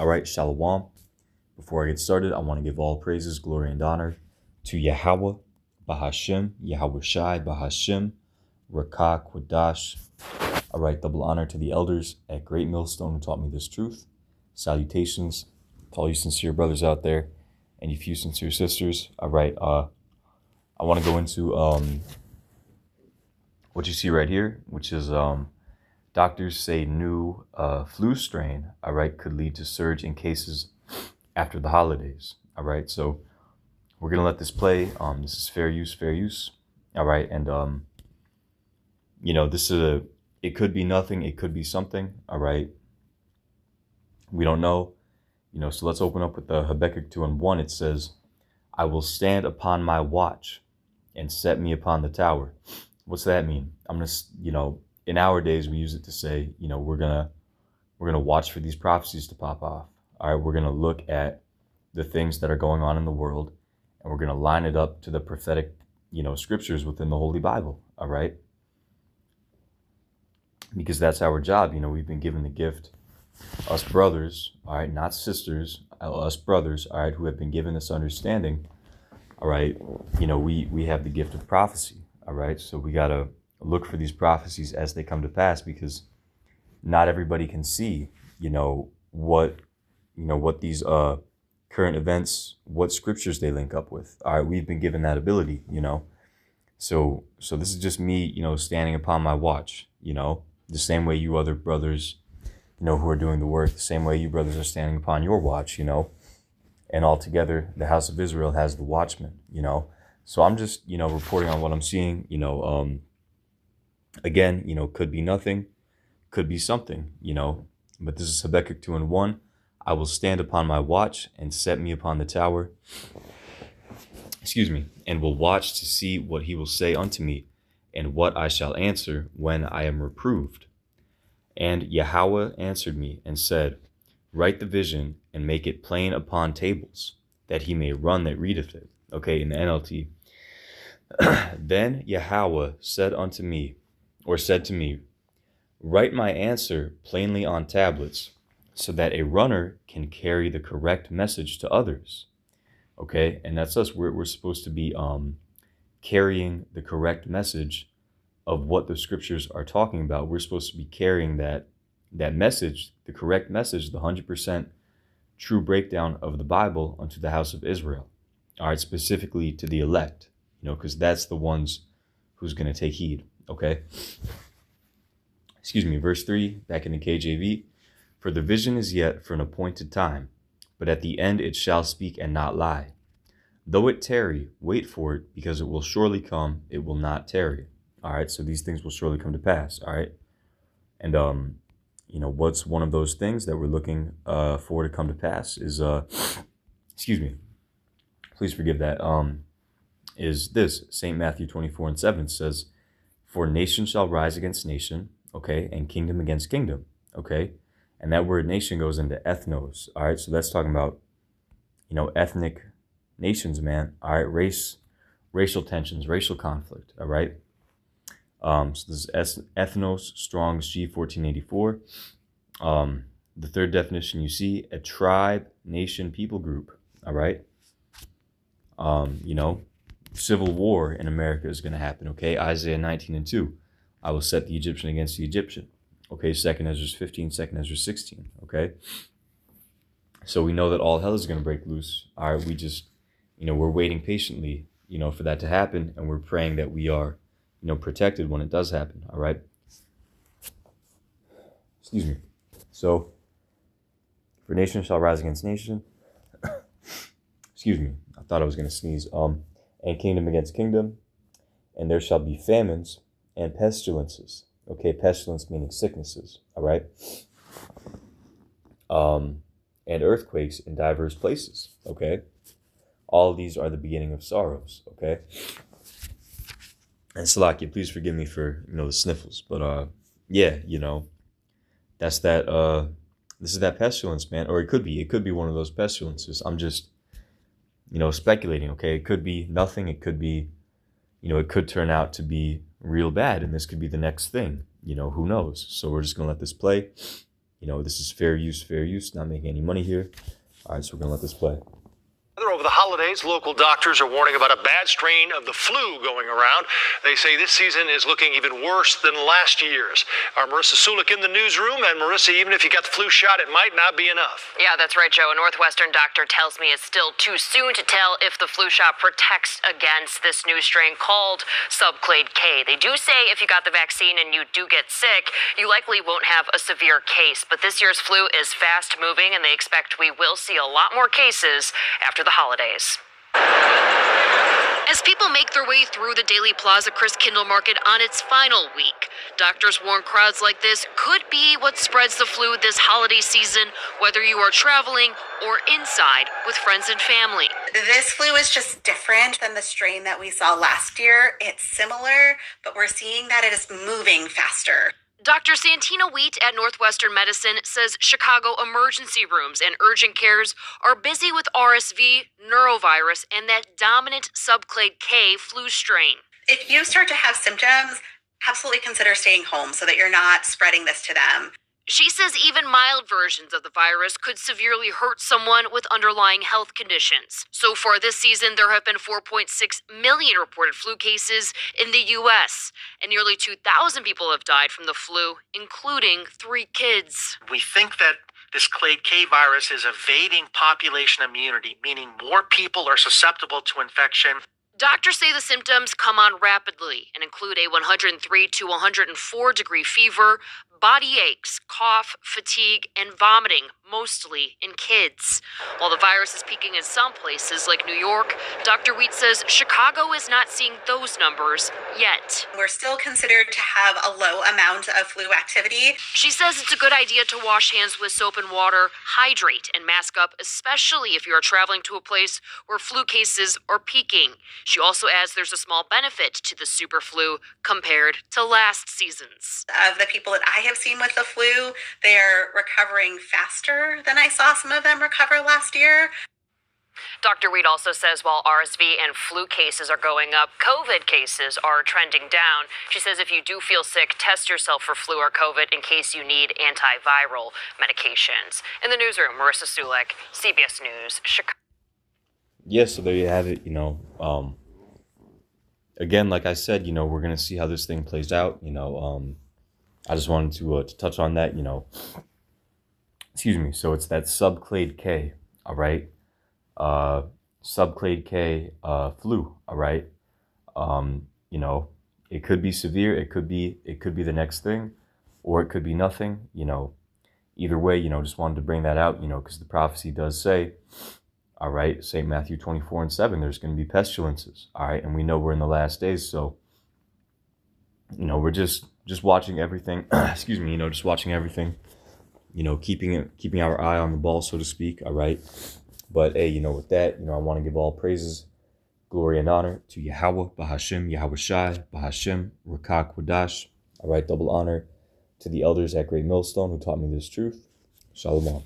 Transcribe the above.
All right, Shalom. Before I get started, I want to give all praises, glory, and honor to Yahweh, Bahashim, Yahweh Shai, Bahashim, Rakah, Quadash. All right, double honor to the elders at Great Millstone who taught me this truth. Salutations to all you sincere brothers out there and you few sincere sisters. All right, I want to go into what you see right here, which is doctors say new flu strain, all right, could lead to surge in cases after the holidays. All right, so we're gonna let this play. This is fair use. All right, and this is it could be nothing, it could be something. All right, we don't know. So let's open up with the Habakkuk 2:1. It says, "I will stand upon my watch, and set me upon the tower." What's that mean? I'm gonna, in our days we use it to say, we're gonna watch for these prophecies to pop off. All right, we're gonna look at the things that are going on in the world, and we're gonna line it up to the prophetic, scriptures within the Holy Bible. All right, because that's our job. We've been given the gift, us brothers, all right, not sisters, us brothers, all right, who have been given this understanding. All right, we have the gift of prophecy. All right, so we gotta look for these prophecies as they come to pass, because not everybody can see, what these current events, what scriptures they link up with. All right, we've been given that ability, So this is just me, standing upon my watch, the same way you other brothers, who are doing the work, the same way you brothers are standing upon your watch, and all together, the house of Israel has the watchman, So I'm just, reporting on what I'm seeing, again, could be nothing, could be something, but this is Habakkuk 2:1. "I will stand upon my watch and set me upon the tower, and will watch to see what he will say unto me, and what I shall answer when I am reproved. And Yahweh answered me and said, Write the vision and make it plain upon tables, that he may run that readeth it." Okay, in the NLT. "Then Yahweh said to me, Write my answer plainly on tablets, so that a runner can carry the correct message to others." Okay, and that's us. We're supposed to be carrying the correct message of what the scriptures are talking about. We're supposed to be carrying that message, the correct message, the 100% true breakdown of the Bible unto the house of Israel. All right, specifically to the elect, because that's the ones who's going to take heed. Okay. Verse 3, back in the KJV. "For the vision is yet for an appointed time, but at the end it shall speak and not lie. Though it tarry, wait for it, because it will surely come, it will not tarry." All right, so these things will surely come to pass. All right, and what's one of those things that we're looking for to come to pass is please forgive that, is this. St. Matthew 24:7 says, "For nation shall rise against nation," okay, "and kingdom against kingdom," okay, and that word nation goes into ethnos. All right, so that's talking about, ethnic nations, man. All right, racial tensions, racial conflict. All right, so this is ethnos, Strong's G 1484. The third definition you see, a tribe, nation, people group. All right, civil war in America is going to happen. Okay, Isaiah 19:2. "I will set the Egyptian against the Egyptian." Okay, 2 Ezra 15, 2 Ezra 16. Okay, so we know that all hell is going to break loose. All right, we just, we're waiting patiently, for that to happen, and we're praying that we are, protected when it does happen. All right. So, "For nation shall rise against nation." I thought I was going to sneeze. "And kingdom against kingdom, and there shall be famines and pestilences." Okay, pestilence meaning sicknesses. All right. "And earthquakes in diverse places." Okay. All of these are the beginning of sorrows. Okay. And Salakia, please forgive me for, the sniffles. But yeah, that's that this is that pestilence, man. Or it could be one of those pestilences. I'm just, speculating. Okay. It could be nothing. It could be, it could turn out to be real bad, and this could be the next thing. Who knows? So we're just gonna let this play. this is fair use, not making any money here. All right, so we're going to let this play. Over the holidays, local doctors are warning about a bad strain of the flu going around. They say this season is looking even worse than last year's. Our Marissa Sulik in the newsroom. And Marissa, even if you got the flu shot, it might not be enough. Yeah, that's right, Joe. A Northwestern doctor tells me it's still too soon to tell if the flu shot protects against this new strain called Subclade K. They do say if you got the vaccine and you do get sick, you likely won't have a severe case. But this year's flu is fast moving, and they expect we will see a lot more cases after the holidays. As people make their way through the Daily Plaza Chris Kindle Market on its final week, doctors warn crowds like this could be what spreads the flu this holiday season, whether you are traveling or inside with friends and family. This flu is just different than the strain that we saw last year. It's similar, but we're seeing that it is moving faster. Dr. Santina Wheat at Northwestern Medicine says Chicago emergency rooms and urgent cares are busy with RSV, norovirus, and that dominant Subclade K flu strain. If you start to have symptoms, absolutely consider staying home so that you're not spreading this to them. She says even mild versions of the virus could severely hurt someone with underlying health conditions. So far this season, there have been 4.6 million reported flu cases in the U.S., and nearly 2,000 people have died from the flu, including 3 kids. We think that this Clade K virus is evading population immunity, meaning more people are susceptible to infection. Doctors say the symptoms come on rapidly and include a 103 to 104 degree fever, body aches, cough, fatigue, and vomiting, mostly in kids. While the virus is peaking in some places like New York, Dr. Wheat says Chicago is not seeing those numbers yet. We're still considered to have a low amount of flu activity. She says it's a good idea to wash hands with soap and water, hydrate, and mask up, especially if you are traveling to a place where flu cases are peaking. She also adds there's a small benefit to the super flu compared to last season's. Of the people that I have seen with the flu, they're recovering faster than I saw some of them recover last year. Dr. Reed also says while RSV and flu cases are going up, COVID cases are trending down. She says if you do feel sick, test yourself for flu or COVID in case you need antiviral medications. In the newsroom, Marissa Sulik, CBS News, Chicago. Yes, so there you have it. Again, like I said, we're going to see how this thing plays out. I just wanted to touch on that, excuse me. So it's that Subclade K, all right? Subclade K flu, all right? It could be severe, it could be the next thing, or it could be nothing, Either way, just wanted to bring that out, because the prophecy does say, all right, St. Matthew 24:7, there's going to be pestilences, all right? And we know we're in the last days, so, we're just watching everything, excuse me, just watching everything, keeping our eye on the ball, so to speak, all right? But, hey, with that, I want to give all praises, glory, and honor to Yahweh, Bahashim, Yahweh Shai, Bahashim, Rakak, Wadash, all right? Double honor to the elders at Great Millstone who taught me this truth. Shalom.